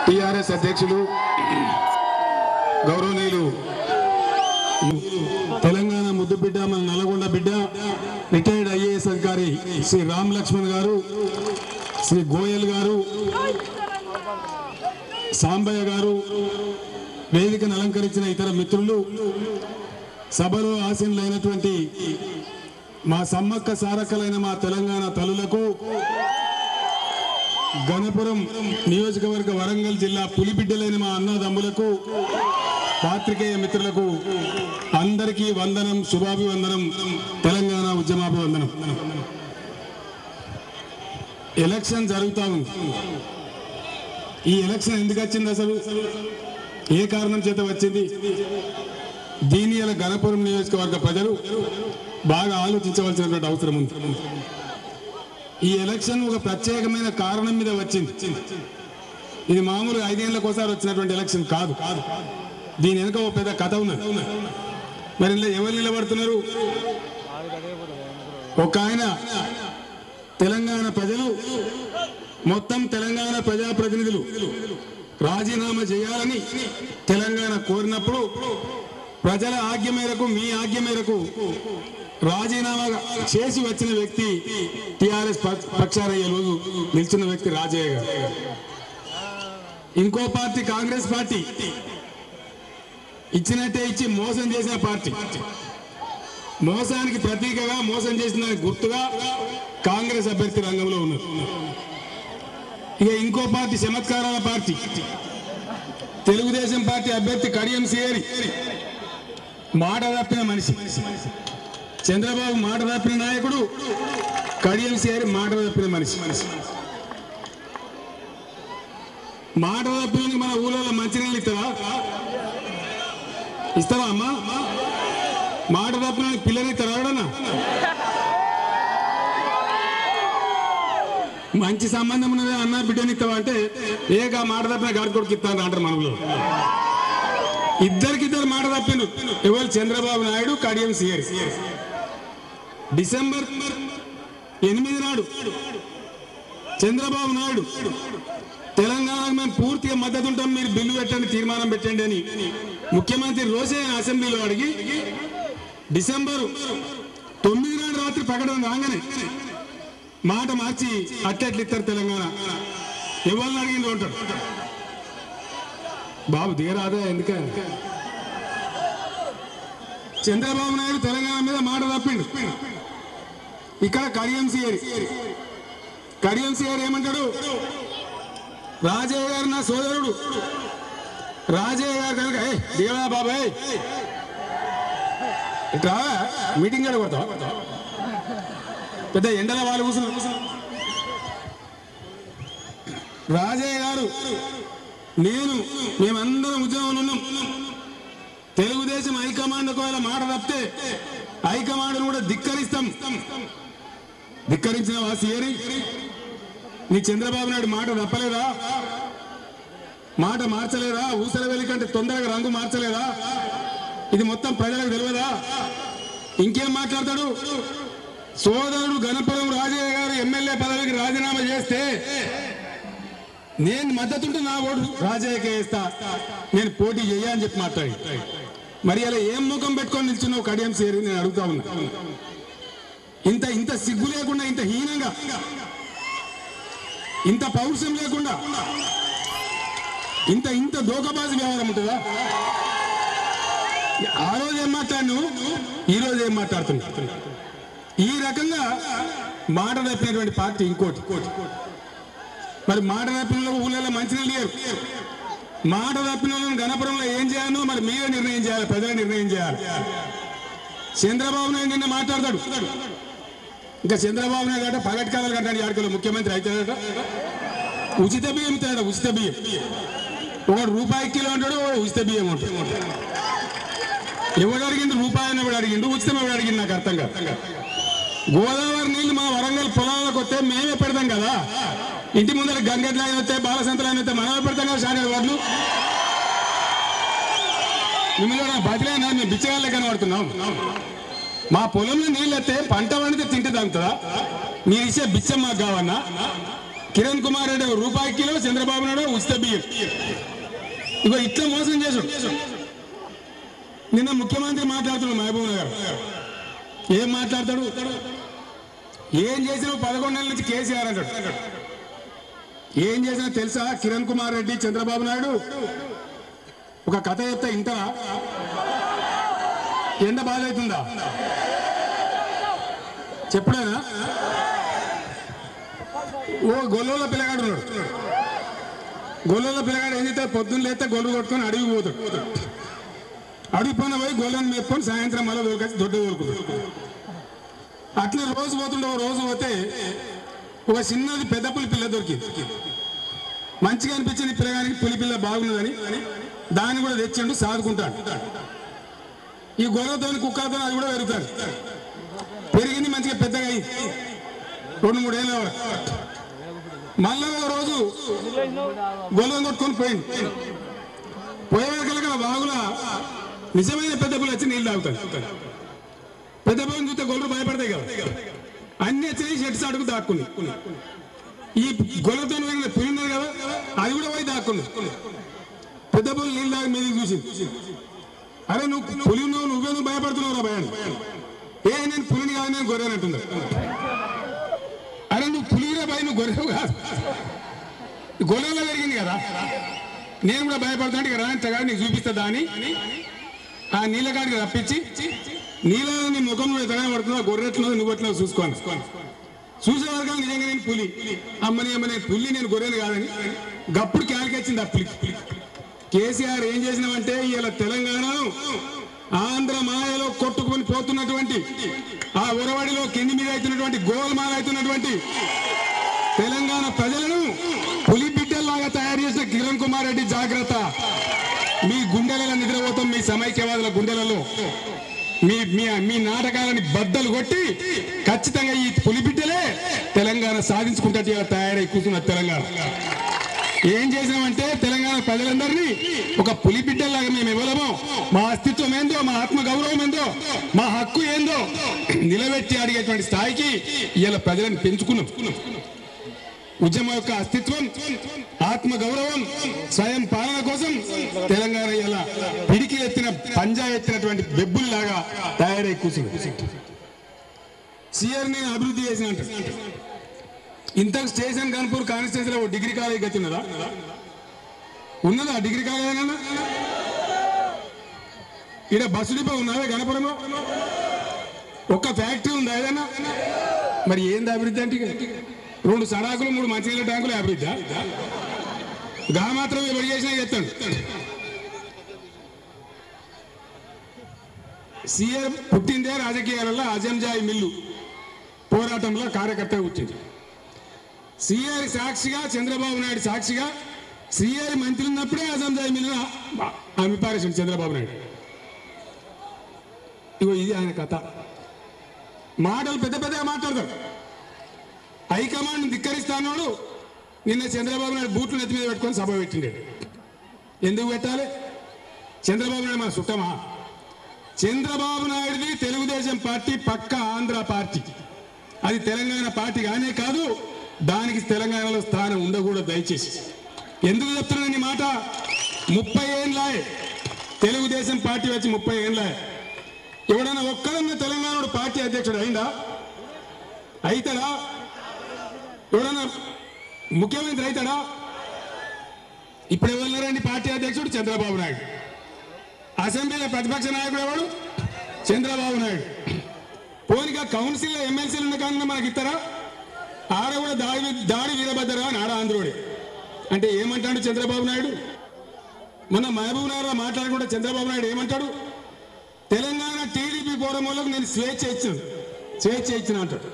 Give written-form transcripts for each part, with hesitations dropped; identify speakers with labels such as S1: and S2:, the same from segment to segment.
S1: TRS అధ్యక్షులు గౌరవనీయులు తెలంగాణ ముద్దు బిడ్డ మన నల్గొండ బిడ్డ రిటైర్డ్ ఐఏఎస్ అధికారి శ్రీ రామ్ లక్ష్మణ్ గారు, శ్రీ గోయల్ గారు, సాంబయ్య గారు, వేదికను అలంకరించిన ఇతర మిత్రులు, సభలో ఆసీనులైనటువంటి మా సమ్మక్క సారక్కలైన మా తెలంగాణ తల్లులకు, గణపురం నియోజకవర్గ వరంగల్ జిల్లా పులిబిడ్డలైన మా అన్నదమ్ములకు, పాత్రికేయ మిత్రులకు అందరికీ వందనం, శుభాభివందనం, తెలంగాణ ఉద్యమాభివందనం. ఎలక్షన్ జరుగుతా ఉంది. ఈ ఎలక్షన్ ఎందుకు వచ్చింది, అసలు ఏ కారణం చేత వచ్చింది, దీని ఇలా గణపురం నియోజకవర్గ ప్రజలు బాగా ఆలోచించవలసినటువంటి అవసరం ఉంది. ఈ ఎలక్షన్ ఒక ప్రత్యేకమైన కారణం మీద వచ్చింది. ఇది మామూలుగా 5 ఏళ్లకు ఒకసారి వచ్చినటువంటి ఎలక్షన్ కాదు. దీని వెనుక ఒక పెద్ద కథ ఉన్నది. మరి ఇందులో ఎవరు నిలబడుతున్నారు? ఒక ఆయన తెలంగాణ ప్రజలు, మొత్తం తెలంగాణ ప్రజాప్రతినిధులు రాజీనామా చేయాలని తెలంగాణ కోరినప్పుడు ప్రజల ఆజ్ఞ మేరకు, మీ ఆజ్ఞ మేరకు రాజీనామా చేసి వచ్చిన వ్యక్తి టిఆర్ఎస్ పక్షాన ఈ రోజు నిల్చున్న వ్యక్తి రాజయ్య గారు. ఇంకో పార్టీ కాంగ్రెస్ పార్టీ ఇచ్చినట్టే ఇచ్చి మోసం చేసిన పార్టీ. మోసానికి ప్రతీకగా, మోసం చేసిన గుర్తుగా కాంగ్రెస్ అభ్యర్థి రంగంలో ఉన్నారు. ఇక ఇంకో పార్టీ చమత్కారాల పార్టీ తెలుగుదేశం పార్టీ అభ్యర్థి కడియం శ్రీహరి మాట తప్పిన మనిషి. చంద్రబాబు మాట తప్పిన నాయకుడు, కడియం శ్రీహరి మాట తప్పిన మనిషి. మాట తప్పిన మన ఊళ్ళో మంచినీళ్ళు ఇస్తారా అమ్మా? మాట తప్పిన పిల్లలు ఇస్తారా? ఎవడన్నా మంచి సంబంధం ఉన్నది అన్న బిడ్డని ఇస్తావా అంటే ఏగా మాట తప్పిన గాడి కొడుకు ఇస్తాను అంటారు మనలో. ఇద్దరికిద్దరు మాట తప్పిండు. ఎవరు? చంద్రబాబు నాయుడు, కడియం శ్రీహరి. డిసెంబర్ 8 నాడు చంద్రబాబు నాయుడు తెలంగాణకు మేము పూర్తిగా మద్దతు ఉంటాం, మీరు బిల్లు పెట్టండి, తీర్మానం పెట్టండి అని ముఖ్యమంత్రి రోజే అసెంబ్లీలో అడిగి డిసెంబర్ 9 నాడు రాత్రి ప్రకటన రాగానే మాట మార్చి అట్లెట్లు ఇస్తారు తెలంగాణ. ఎవరిని అడిగింది ఉంటాడు బాబు దిగరాదా? ఎందుకంటే చంద్రబాబు నాయుడు తెలంగాణ మీద మాట తప్పిండు. ఇక్కడ కడియం శ్రీహరి ఏమంటాడు? రాజయ్య గారు నా సోదరుడు, రాజయ్య గారు కనుక దేవా బాబాయ్ ఇట్లా మీటింగ్ కూడా కొడతావా? పెద్ద ఎండల వాళ్ళు కూర్చుని రాజయ్య గారు మేమందరం ఉద్యమంలో ఉన్నాం. తెలుగుదేశం హైకమాండ్ ఒకవేళ మాట తప్పితే హైకమాండ్ కూడా ధిక్కరిస్తాం. ధిక్కరించిన శ్రీహరి, నీ చంద్రబాబు నాయుడు మాట తప్పలేదా? మాట మార్చలేదా? ఊసల వెలి కంటే తొందరగా రంగు మార్చలేదా? ఇది మొత్తం ప్రజలకు తెలియదా? ఇంకేం మాట్లాడతాడు? సోదరుడు గణపురం రాజయ్య గారు ఎమ్మెల్యే పదవికి రాజీనామా చేస్తే నేను మద్దతుంటే నా ఓటు రాజయ్యకే వేస్తా, నేను పోటీ చేయని చెప్పి మాట్లాడి. మరి అలా ఏం ముఖం పెట్టుకొని నిల్చున్నావు కడియం శ్రీహరి? నేను అడుగుతా ఉన్నా. ఇంత సిగ్గు లేకుండా, ఇంత హీనంగా, ఇంత పౌరుషం లేకుండా, ఇంత దోకబాజు వ్యవహారం ఉంటుందా? ఆ రోజు ఏం మాట్లాడు, ఈ రోజు ఏం మాట్లాడుతున్నా? ఈ రకంగా మాట తప్పినటువంటి పార్టీ ఇంకోటి. మరి మాట తప్పిన ఊళ్ళో మంచినీళ్ళు లేరు. మాట తప్పిన వాళ్ళని గణపురంలో ఏం చేయాలో మరి మీరే నిర్ణయం చేయాలి, ప్రజలే నిర్ణయం చేయాలి. చంద్రబాబు నాయుడు నిన్న మాట్లాడతాడు. ఇంకా చంద్రబాబు నాయుడు అంటే పగటికాలాలు కంటాడు. ఆడికలో ముఖ్యమంత్రి అవుతాడట. ఉచిత బియ్యం ఇస్తాడట. ఉచిత బియ్యం ఒకడు రూపాయి కిలో అంటాడు, ఉచిత బియ్యం ఉంటాడు. ఎవడు అడిగిండు? రూపాయి ఎవడు అడిగిండు? ఉచితం ఎవడు అడిగింది? నాకు అర్థం కాదు. గోదావరి నీళ్ళు మా వరంగల్ పొలాలకు వస్తే మేమే పెడతాం కదా. ఇంటి ముందర గంగెడ్లు ఆయన వస్తే, బాలసంతలు ఆయన వస్తే మనమే పెడతాం కదా. షాడే వాళ్ళు మిమ్మల్ని బతిలైనా మేము బిచ్చగాళ్ళే కనబడుతున్నాం. మా పొలంలో నీళ్ళు వస్తే పంట పండితే తింటే తాగుతుందా? మీరు ఇచ్చే బిచ్చం మాకు కావన్నా? కిరణ్ కుమార్ రెడ్డి రూపాయి కిలో, చంద్రబాబు నాయుడు ఉచిత బియ్యం. ఇగో ఇట్లా మోసం చేశాడు. నిన్న ముఖ్యమంత్రి మాట్లాడుతున్నాడు మహబూబ్ నగర్. ఏం మాట్లాడతాడు? ఏం చేసినా 11 నెలల నుంచి కేసీఆర్ అంటాడు. ఏం చేసినా తెలుసా? కిరణ్ కుమార్ రెడ్డి, చంద్రబాబు నాయుడు ఒక కథ చెప్తే ఇంటరా? ఎండ బాధ అవుతుందా? చెప్పడేనా? ఓ గొల్లోల పిల్లగాడు ఉన్నాడు. గొల్లోల పిల్లగాడు ఏం చేస్తే పొద్దున్న లేస్తే గొల్లు కొట్టుకొని అడిగి పోతాడు. అడిగి పోయిన పోయి గొల్లను మేపుకొని సాయంత్రం మళ్ళీ దొరికేసి దొడ్డ దొరుకుతాడు. అట్లా రోజు పోతుండే, రోజు పోతే ఒక చిన్నది పెద్ద పులి పిల్ల దొరికింది. మంచిగా అనిపించింది పిల్లగానికి, పులి పిల్ల బాగున్నదని దాన్ని కూడా తెచ్చిండు, సాదుకుంటాడు. ఈ గొర్రెతో కుక్కలతో అది కూడా పెరుగుతాడు. పెరిగింది, మంచిగా పెద్దగా అయింది. 2-3 ఏళ్ళ వరకు మళ్ళా ఒక రోజు గొర్రెను కొట్టుకొని పోయింది. పోయేవారికల్లా బాగులా నిజమైన పెద్ద పులి వచ్చి నీళ్ళు తాగుతాడు. పెద్ద పులిని చూస్తే గొర్రెలు భయపడతాయి కదా, అన్ని వచ్చి షెట్స్ అడుగు దాక్కుంది. ఈ గొర్రెతో పులి ఉన్నది కదా, అది కూడా పోయి దాక్కుంది. పెద్ద పులి నీళ్ళు తాగి మీదకి చూసింది. అరే నువ్వు పులి ఉన్నావు, నువ్వెందుకు భయపడుతున్నావు రా భయాన్ని? నేను పులిని కాదు, నేను గొర్రెని అంటున్నా. అరే నువ్వు పులిరా భయ, నువ్వు గొర్రెవు కాదు. గొర్రెలో పెరిగింది కదా, నేను కూడా భయపడుతున్నా. ఇక రాంతగా నీకు చూపిస్తుందా అని ఆ నీళ్ళకాడికి రప్పించి, నీళ్ళ నీ ముఖం కూడా ఎత్తగా పడుతుందా, గొర్రెట్లో నువ్వెట్లో చూసుకోను. చూసేవారు నిజంగా నేను పులి, అమ్మని పులి, నేను గొర్రెలు కాదని గప్పుడు క్యాలికొచ్చింది ఆ పులి. కేసీఆర్ ఏం చేసినామంటే ఇలా తెలంగాణను ఆంధ్ర మాయలో కొట్టుకొని పోతున్నటువంటి, ఆ ఉరవడిలో కింది మీద అవుతున్నటువంటి, గోల్మాల అవుతున్నటువంటి తెలంగాణ ప్రజలను పులి బిడ్డల్లాగా తయారు చేసిన కిరణ్ కుమార్ రెడ్డి జాగ్రత్త. మీ గుండెలలో నిద్రపోతాం, మీ సమైక్యవాదుల గుండెలలో మీ నాటకాలని బద్దలు కొట్టి ఖచ్చితంగా ఈ పులి బిడ్డలే తెలంగాణ సాధించుకుంటే తయారై కూర్చున్న తెలంగాణ. ఏం చేసినామంటే తెలంగాణ ప్రజలందరినీ ఒక పులి బిడ్డలాగా మేము ఇవ్వలేమో, మా అస్తిత్వం ఏందో, మా ఆత్మ గౌరవం ఏందో, మా హక్కు ఏందో నిలబెట్టి అడిగేటువంటి స్థాయికి ఇలా ప్రజలను పెంచుకున్నాం. ఉద్యమం యొక్క అస్తిత్వం, ఆత్మ గౌరవం, స్వయం పాలన కోసం తెలంగాణ ఇలా పిడికి ఎత్తిన, పంజా ఎత్తినటువంటి బెబ్బుల్లాగా తయారై కూర్చుంది. సిఆర్ నేను అభివృద్ధి చేసిన ఇంతకు స్టేషన్ కాన్పూర్ కాన్స్టిట్యూన్సీలో ఓ డిగ్రీ కాలేజ్ గతి ఉన్నదా? డిగ్రీ కాలేజ్ ఏదన్నా? ఇక్కడ బస్సు డిపో ఉన్నదా గణపురంలో? ఒక్క ఫ్యాక్టరీ ఉందా ఏదన్నా? మరి ఏంది అభివృద్ధి అంటే? 2 సడాకులు 3 మంచినీళ్ళ ట్యాంకులు అభివృద్ధి? గా మాత్రం ఎవరు చేసినా చెప్తాడు. సీఎం పుట్టిందే రాజకీయాలలో అజంజాయి మిల్లు పోరాటంలో కార్యకర్తగా వచ్చింది. సిఆర్ సాక్షిగా, చంద్రబాబు నాయుడు సాక్షిగా, సిఆర్ మంత్రి ఉన్నప్పుడే అజంజాయి మిల్లు అమ్మిపారేసింది చంద్రబాబు నాయుడు. ఇగో ఇది ఆయన కథ. మాటలు పెద్ద పెద్దగా మాట్లాడతారు. హైకమాండ్ ధిక్కరిస్తాడు. నిన్న చంద్రబాబు నాయుడు బూట్లు నెత్తి మీద పెట్టుకొని సభ పెట్టిండాడు. ఎందుకు పెట్టాలి? చంద్రబాబు నాయుడు మన సుట్టమా? చంద్రబాబు నాయుడుది తెలుగుదేశం పార్టీ పక్క ఆంధ్ర పార్టీ, అది తెలంగాణ పార్టీ కానే కాదు. దానికి తెలంగాణలో స్థానం ఉండకూడదు. దయచేసి ఎందుకు చెప్తున్నాను ఈ మాట? 30 ఏళ్ళాయే తెలుగుదేశం పార్టీ వచ్చి 30 ఏళ్ళాయే. ఎవడన్నా ఒక్కడన్నా తెలంగాణ పార్టీ అధ్యక్షుడు అయిందా? అవుతాడా? ఎవడన్నా ముఖ్యమంత్రి అవుతాడా? ఇప్పుడు ఎవరున్నారండి పార్టీ అధ్యక్షుడు? చంద్రబాబు నాయుడు. అసెంబ్లీలో ప్రతిపక్ష నాయకుడు ఎవడు? చంద్రబాబు నాయుడు. పోలిగా కౌన్సిల్లో ఎమ్మెల్సీలు ఉన్న కారణంగా మనకి ఇస్తారా? ఆడ కూడా దాడి వీరభద్రరావు అని ఆడ ఆంధ్రుడే. అంటే ఏమంటాడు చంద్రబాబు నాయుడు? మొన్న మహబూబ్ నగర్లో మాట్లాడకుండా చంద్రబాబు నాయుడు ఏమంటాడు? తెలంగాణ టీడీపీ పోవడం వల్ల నేను స్వేచ్ఛ ఇచ్చిన అంటాడు.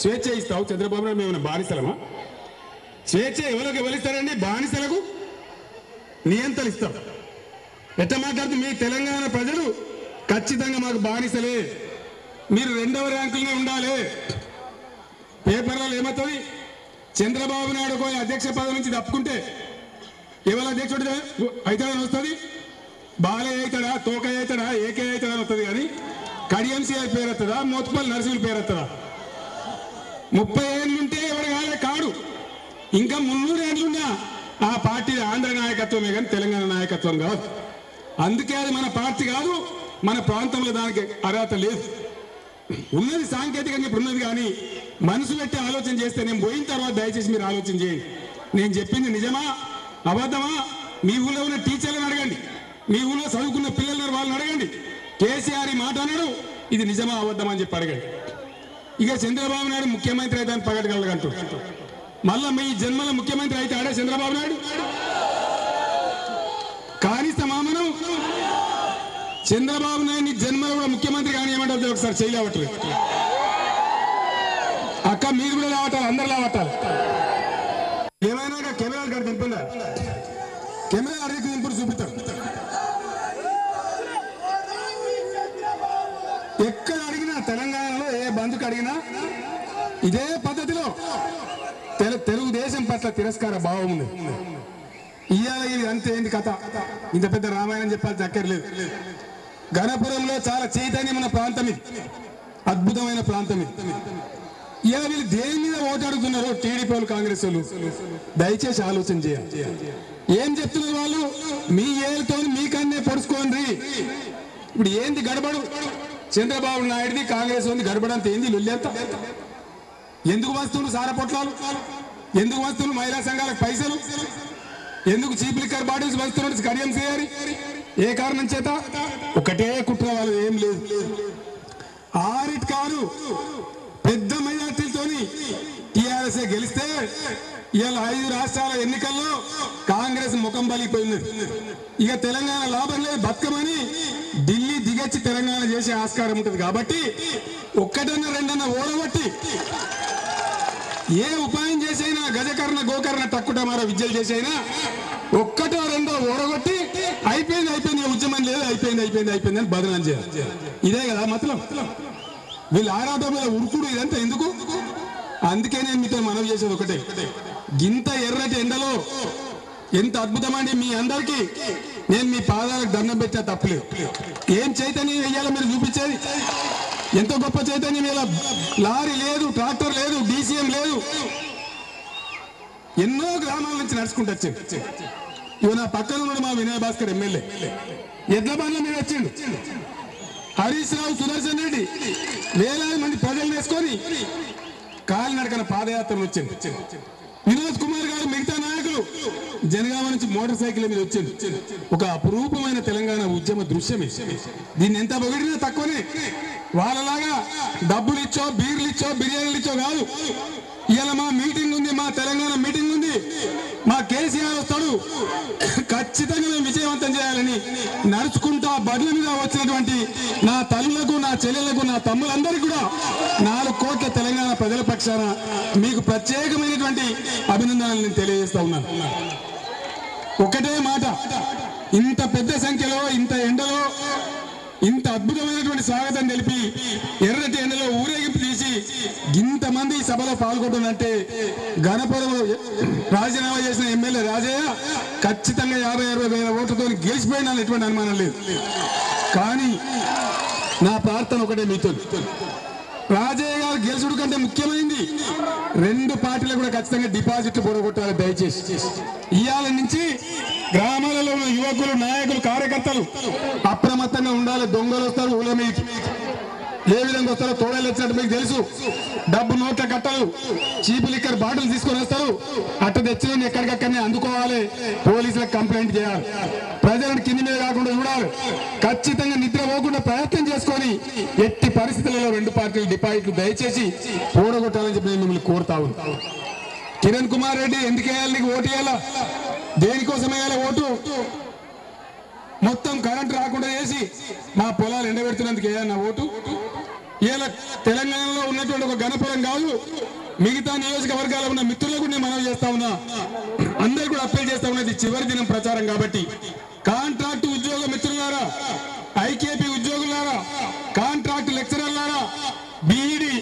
S1: స్వేచ్ఛ ఇస్తావు చంద్రబాబు నాయుడు? మేము బానిసలమా? స్వేచ్ఛ ఎవరికి ఎవరిస్తారండి? బానిసలకు నియంత్రణ ఇస్తాం. ఎట్లా మాట్లాడుతూ మీ తెలంగాణ ప్రజలు ఖచ్చితంగా మాకు బానిసలే, మీరు 2వ ర్యాంకులనే ఉండాలి. పేపర్లలో ఏమవుతుంది? చంద్రబాబు నాయుడు ఒక అధ్యక్ష పదవి నుంచి తప్పుకుంటే ఎవరు అధ్యక్షుడు అవుతాడని వస్తుంది? బాలయ్య అవుతాడా, తోకయ్య అవుతాడా, ఏకే అవుతాడని వస్తుంది. కానీ కడియంసీఐ పేరు వస్తుందా, మోత్పల్లి నరసింహుల పేరు వస్తుందా? 30 ఏళ్ళుంటే ఎవరు కాలే కాడు. ఇంకా 300 ఏళ్ళున్నా ఆ పార్టీ ఆంధ్ర నాయకత్వమే కానీ తెలంగాణ నాయకత్వం కాదు. అందుకే అది మన పార్టీ కాదు, మన ప్రాంతంలో దానికి అర్హత లేదు. ఉన్నది సాంకేతికంగా ఇప్పుడు ఉన్నది, కానీ మనసు పెట్టి ఆలోచన చేస్తే నేను పోయిన తర్వాత దయచేసి మీరు ఆలోచన చేయండి. నేను చెప్పింది నిజమా అబద్ధమా? మీ ఊళ్ళో ఉన్న టీచర్లను అడగండి, మీ ఊళ్ళో చదువుకున్న పిల్లలను వాళ్ళని అడగండి. కేసీఆర్ ఈ మాట అన్నాడు, ఇది నిజమా అబద్ధమా అని చెప్పి అడగండి. ఇక చంద్రబాబు నాయుడు ముఖ్యమంత్రి అయితే అని పగటగలగంటూ మళ్ళా మీ జన్మల ముఖ్యమంత్రి అయితే ఆడే చంద్రబాబు నాయుడు కానిస్తామా మనం? చంద్రబాబు నాయుడు జన్మలో కూడా ముఖ్యమంత్రి కానీ ఏమంటారు ఒకసారి చేయలేవట్లేదు. అక్క మీరు కూడా లేవటాలి, అందరు లేవటాలి. ఏమైనా కెమెరాలు కాడ దింపండి, కెమెరా అడిగి దింపుడు చూపిస్తారు. ఎక్కడ అడిగినా తెలంగాణలో ఏ బంధుకు అడిగినా ఇదే పద్ధతిలో తెలుగుదేశం పట్ల తిరస్కార భావం ఉంది. ఇవాళ ఇది అంతే ఏంటి కథ? ఇంత పెద్ద రామాయణం చెప్పాల్సి అక్కర్లేదు. గణపురంలో చాలా చైతన్యమైన ప్రాంతం ఇది, అద్భుతమైన ప్రాంతం ఇది. ఇవాళ వీళ్ళు దేని మీద ఓటు అడుగుతున్నారు? టీడీపీ వాళ్ళు, కాంగ్రెస్ వాళ్ళు. దయచేసి ఆలోచన చేయాలి. ఏం చెప్తున్నారు వాళ్ళు? మీ ఏళ్ళతో మీకన్నే పొడుచుకోండి. ఇప్పుడు ఏంది గడబడు? చంద్రబాబు నాయుడుది కాంగ్రెస్ ఉంది గడబడంత ఏంది? లొల్లేంత ఎందుకు వస్తువులు? సారా పొట్లాలు ఎందుకు వస్తువులు? మహిళా సంఘాలకు పైసలు ఎందుకు? చీప్ లిక్కర్ బాటిల్స్ వస్తున్నట్టు కడియం చేయాలి. ఏ కారణం చేత? ఒకటే కుట్ర, వాళ్ళు ఏం లేదు. ఆరిట్ కాదు, పెద్ద మెజార్టీలతోని టీఆర్ఎస్ గెలిస్తే ఇవాళ 5 రాష్ట్రాల ఎన్నికల్లో కాంగ్రెస్ ముఖం బలిపోయింది. ఇక తెలంగాణ లాభం లేదు, బతుకమని ఢిల్లీ దిగచ్చి తెలంగాణ చేసే ఆస్కారం ఉంటుంది. కాబట్టి ఒక్కటన్నా రెండన్నా ఓడగొట్టి ఏ ఉపాయం చేసైనా గజకర్ణ గోకర్ణ టక్కుటమారా విద్యలు చేసైనా ఒక్కటో రెండో ఓడగొట్టి అయిపోయింది ఉద్యమం లేదు, అయిపోయింది అని బదనాలు చేయాలి. ఇదే కదా మతలం. వీళ్ళు ఆరాధన మీద ఉరుకుడు ఇదంతా ఎందుకు? అందుకే నేను మీతో మనవి చేసేది ఒకటే, గింత ఎర్రటి ఎండలో ఎంత అద్భుతమండి మీ అందరికీ నేను మీ పాదాలకు దండం పెట్టా తప్పలేదు. ఏం చైతన్యం వెయ్యాలో మీరు చూపించేది? ఎంతో గొప్ప చైతన్యం. ఇలా లారీ లేదు, ట్రాక్టర్ లేదు, డీసీఎం లేదు, ఎన్నో గ్రామాల నుంచి నడుచుకుంటూ వచ్చాడు. ఇవి నా పక్కన ఉన్న మా వినయ భాస్కర్ ఎమ్మెల్యే ఎడ్ల బండ్ల మీద వచ్చిండు. హరీష్ రావు, సుదర్శన్ రెడ్డి వేలాది మంది ప్రజలు వేసుకొని కాలినడకన పాదయాత్రలు వచ్చింది. వినోద్ కుమార్ గారు, మిగతా నాయకులు జనగామ నుంచి మోటార్ సైకిల్ మీద వచ్చింది. ఒక అపురూపమైన తెలంగాణ ఉద్యమ దృశ్యమే. దీన్ని ఎంత పొగిడినా తక్కువనే. వాళ్ళలాగా డబ్బులు ఇచ్చో, బీర్లు ఇచ్చో, బిర్యానీలు ఇచ్చో కాదు. ఇలా మా మీటింగ్ ఉంది, మా తెలంగాణ మీటింగ్ ఉంది, మా కేసీఆర్ వస్తాడు, ఖచ్చితంగా మేము విజయవంతం చేయాలని నడుచుకుంటా బడుల మీద వచ్చినటువంటి నా తల్లులకు, నా చెల్లెలకు, నా తమ్ములందరికీ కూడా 4 కోట్ల తెలంగాణ ప్రజల పక్షాన మీకు ప్రత్యేకమైనటువంటి అభినందనలు నేను తెలియజేస్తా ఉన్నాను. ఒకటే మాట, ఇంత పెద్ద సంఖ్యలో, ఇంత ఎండలో, ఇంత అద్భుతమైనటువంటి స్వాగతం తెలిపి ఎర్రటి ఎండలో ఊరేగింపు తీసి ఇంతమంది ఈ సభలో పాల్గొంటున్నంటే గణపురంలో రాజీనామా చేసిన ఎమ్మెల్యే రాజయ్య ఖచ్చితంగా 50-60 వేల ఓట్లతో గెలిచిపోయినా ఎటువంటి అనుమానం లేదు. కానీ నా ప్రార్థన ఒకటే మీతో, రాజయ్య గారు గెలుచుడు కంటే ముఖ్యమైనది 2 పార్టీలు కూడా ఖచ్చితంగా డిపాజిట్లు పొడగొట్టాలి. దయచేసి ఇవాళ నుంచి గ్రామాలలో ఉన్న యువకులు, నాయకులు, కార్యకర్తలు అప్రమత్తంగా ఉండాలి. దొంగలు వస్తారు ఊళ్ళ మీదకి, ఏ విధంగా వస్తారో తోడలు వచ్చినట్టు మీకు తెలుసు. డబ్బు నోట్ల కట్టలు, చీప్ లిక్కర్ బాటిల్ తీసుకొని వస్తారు. అట్ట తెచ్చిన ఎక్కడికక్కడనే అందుకోవాలి, పోలీసులకు కంప్లైంట్ చేయాలి, ప్రజలను కింది మీద కాకుండా చూడాలి. ఖచ్చితంగా నిద్ర పోకుండా ప్రయత్నం చేసుకొని ఎట్టి పరిస్థితులలో 2 పార్టీలు డిపాజిట్లు దయచేసి ఓడగొట్టాలని చెప్పి నేను మిమ్మల్ని కోరుతా ఉన్నాను. కిరణ్ కుమార్ రెడ్డి ఎందుకు వేయాలి? నీకు ఓటు వేయాలా? దేనికోసం వేయాలి ఓటు? మొత్తం కరెంట్ రాకుండా చేసి మా పొలాలు ఎండబెడుతున్నందుకు వేయాలన్న ఓటు? ఇలా తెలంగాణలో ఉన్నటువంటి ఒక గణపురం కాదు, మిగతా నియోజకవర్గాల్లో ఉన్న మిత్రులకు నేను మనవి చేస్తా ఉన్నా, అందరూ కూడా అప్పీల్ చేస్తా ఉన్నది చివరి దినం ప్రచారం కాబట్టి కాంట్రాక్ట్ ఉద్యోగ మిత్రులారా, ఐకేపీ ఉద్యోగులారా, కాంట్రాక్ట్ లెక్చరర్లారా, బీఈడి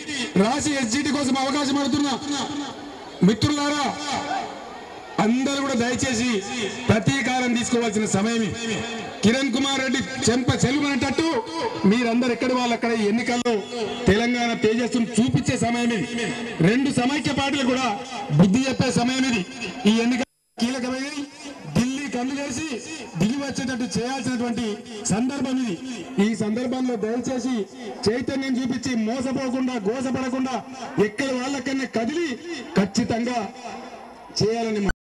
S1: రాసి ఎస్జిటి కోసం అవకాశం అడుగుతున్నా మిత్రులారా, అందరూ కూడా దయచేసి ప్రతీకారం తీసుకోవాల్సిన సమయం. కిరణ్ కుమార్ రెడ్డి చెంప చెలుమనేటట్టు మీరందరూ ఎక్కడి వాళ్ళు అక్కడ ఎన్నికల్లో తెలంగాణ తేజస్సును చూపించే సమయం ఇది. రెండు సమైక్య పార్టీలు కూడా బుద్ధి చెప్పే సమయం ఇది. ఈ ఎన్నిక కీలకమైనది. ఢిల్లీ కళ్ళు కలిసి ఢిల్లీ వచ్చేటట్టు చేయాల్సినటువంటి సందర్భం ఇది. ఈ సందర్భంలో దయచేసి చైతన్యం చూపించి మోసపోకుండా గోసపడకుండా ఎక్కడి వాళ్ళకన్నా కదిలి ఖచ్చితంగా చేయాలని